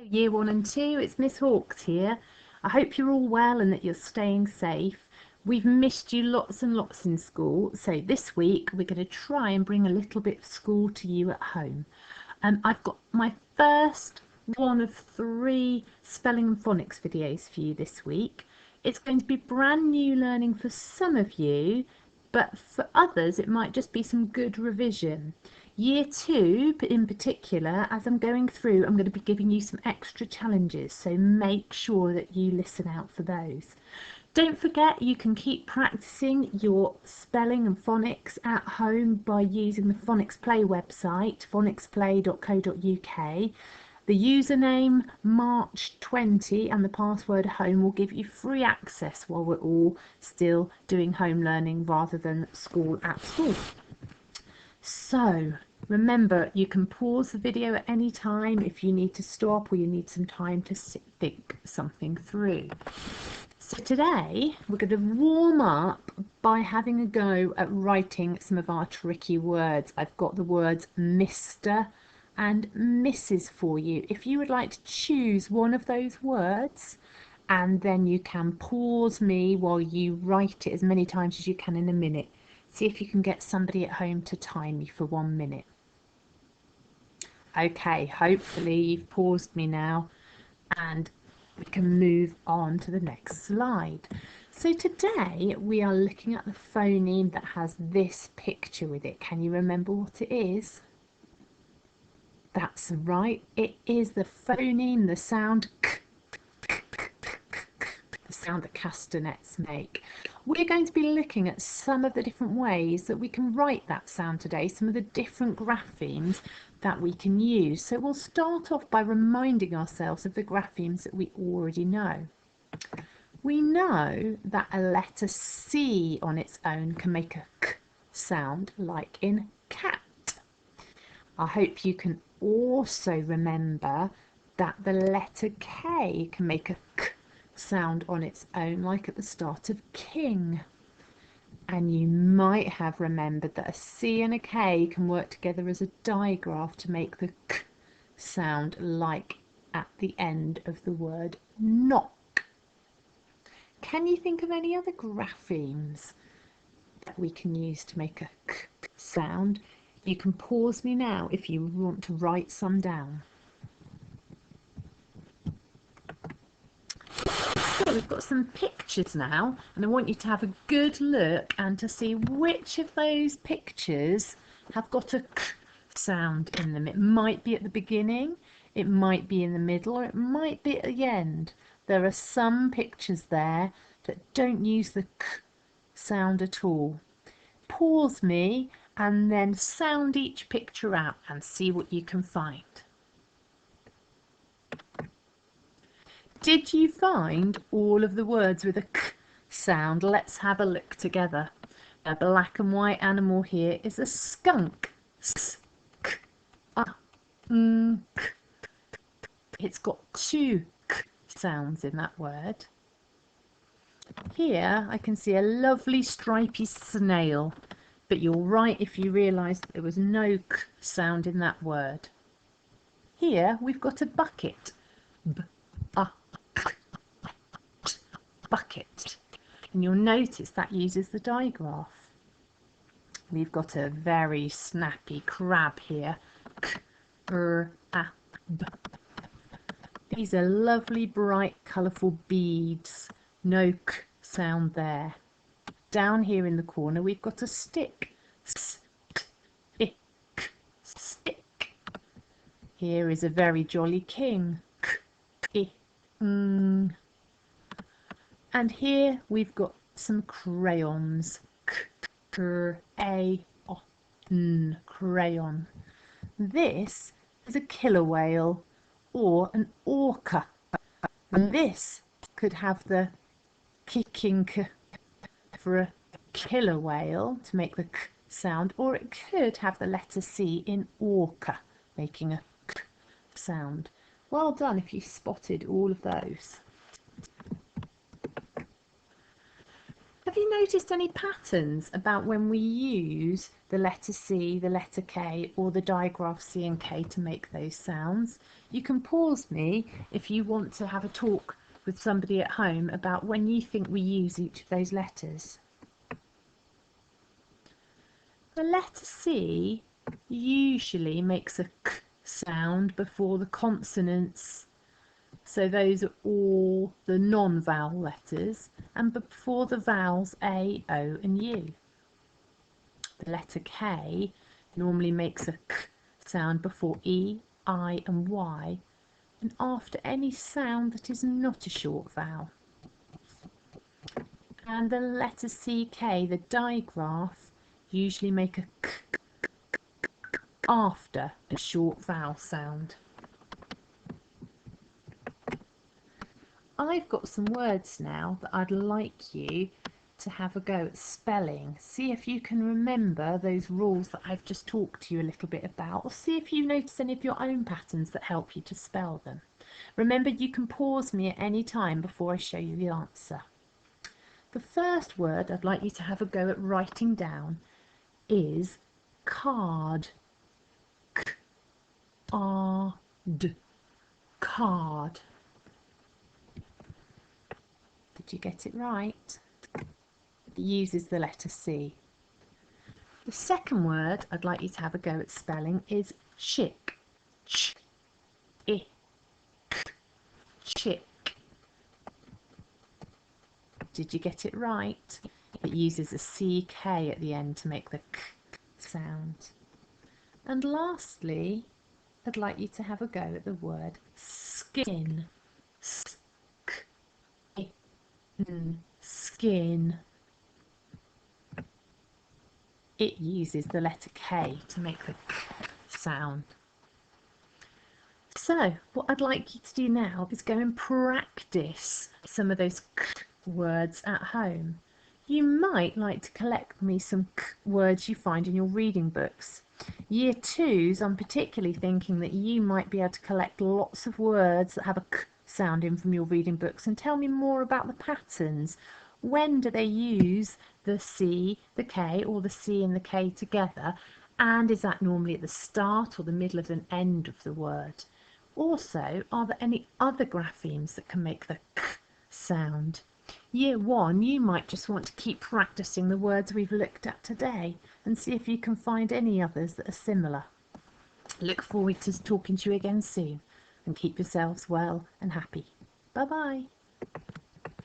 Year 1 and 2, it's Miss Hawkes here. I hope you're all well and that you're staying safe. We've missed you lots and lots in school, so this week we're going to try and bring a little bit of school to you at home. I've got my first one of 3 spelling and phonics videos for you this week. It's going to be brand new learning for some of you, but for others it might just be some good revision. Year 2 in particular, as I'm going through, I'm going to be giving you some extra challenges, so make sure that you listen out for those. Don't forget you can keep practicing your spelling and phonics at home by using the Phonics Play website, phonicsplay.co.uk. The username March20 and the password home will give you free access while we're all still doing home learning rather than school at school. So remember, you can pause the video at any time if you need to stop or you need some time to think something through. So today we're going to warm up by having a go at writing some of our tricky words. I've got the words Mr. and Mrs. for you. If you would like to choose one of those words, and then you can pause me while you write it as many times as you can in a minute. See if you can get somebody at home to time you for 1 minute. Okay, hopefully you've paused me now and we can move on to the next slide. So today we are looking at the phoneme that has this picture with it. Can you remember what it is? That's right, it is the phoneme, the sound k, the sound that castanets make. We're going to be looking at some of the different ways that we can write that sound today, some of the different graphemes that we can use. So we'll start off by reminding ourselves of the graphemes that we already know. We know that a letter C on its own can make a k sound like in cat. I hope you can also remember that the letter K can make a k sound on its own, like at the start of king. And you might have remembered that a C and a K can work together as a digraph to make the k sound, like at the end of the word knock. Can you think of any other graphemes that we can use to make a k sound? You can pause me now if you want to write some down. So we've got some pictures now, and I want you to have a good look and to see which of those pictures have got a k sound in them. It might be at the beginning, it might be in the middle, or it might be at the end. There are some pictures there that don't use the k sound at all. Pause me and then sound each picture out and see what you can find. Did you find all of the words with a k sound? Let's have a look together. A black and white animal here is a skunk. S, k, k. It's got 2 k sounds in that word. Here I can see a lovely stripy snail, but you're right if you realise that there was no k sound in that word. Here we've got a bucket. B, bucket, and you'll notice that uses the digraph. We've got a very snappy crab here. K, b. These are lovely bright colourful beads. No k sound there. Down here in the corner we've got a stick. S, k, stick. Here is a very jolly king. K, and here we've got some crayons. Crayon. This is a killer whale or an orca. And this could have the kicking k for a killer whale to make the k sound, or it could have the letter C in orca, making a k sound. Well done if you spotted all of those. Have you noticed any patterns about when we use the letter C, the letter K, or the digraph C and K to make those sounds. You can pause me if you want to have a talk with somebody at home about when you think we use each of those letters. The letter C usually makes a k sound before the consonants, so those are all the non-vowel letters, and before the vowels A, O and U. The letter K normally makes a k sound before E, I and Y, and after any sound that is not a short vowel. And the letter CK, the digraph, usually make a k after a short vowel sound. I've got some words now that I'd like you to have a go at spelling. See if you can remember those rules that I've just talked to you a little bit about, or see if you notice any of your own patterns that help you to spell them. Remember, you can pause me at any time before I show you the answer. The first word I'd like you to have a go at writing down is card. K-R-D. Card. Did you get it right? It uses the letter C. The second word I'd like you to have a go at spelling is chick. Ch-I-K. Chick. Did you get it right? It uses a CK at the end to make the k sound. And lastly, I'd like you to have a go at the word skin. S-K-I-N. Skin. It uses the letter K to make the k sound. So what I'd like you to do now is go and practice some of those k words at home. You might like to collect me some k words you find in your reading books. Year 2s, I'm particularly thinking that you might be able to collect lots of words that have a k sound in from your reading books and tell me more about the patterns. When do they use the C, the K, or the C and the K together? And is that normally at the start or the middle of an end of the word? Also, are there any other graphemes that can make the k sound? Year 1, you might just want to keep practicing the words we've looked at today and see if you can find any others that are similar. Look forward to talking to you again soon, and keep yourselves well and happy. Bye bye.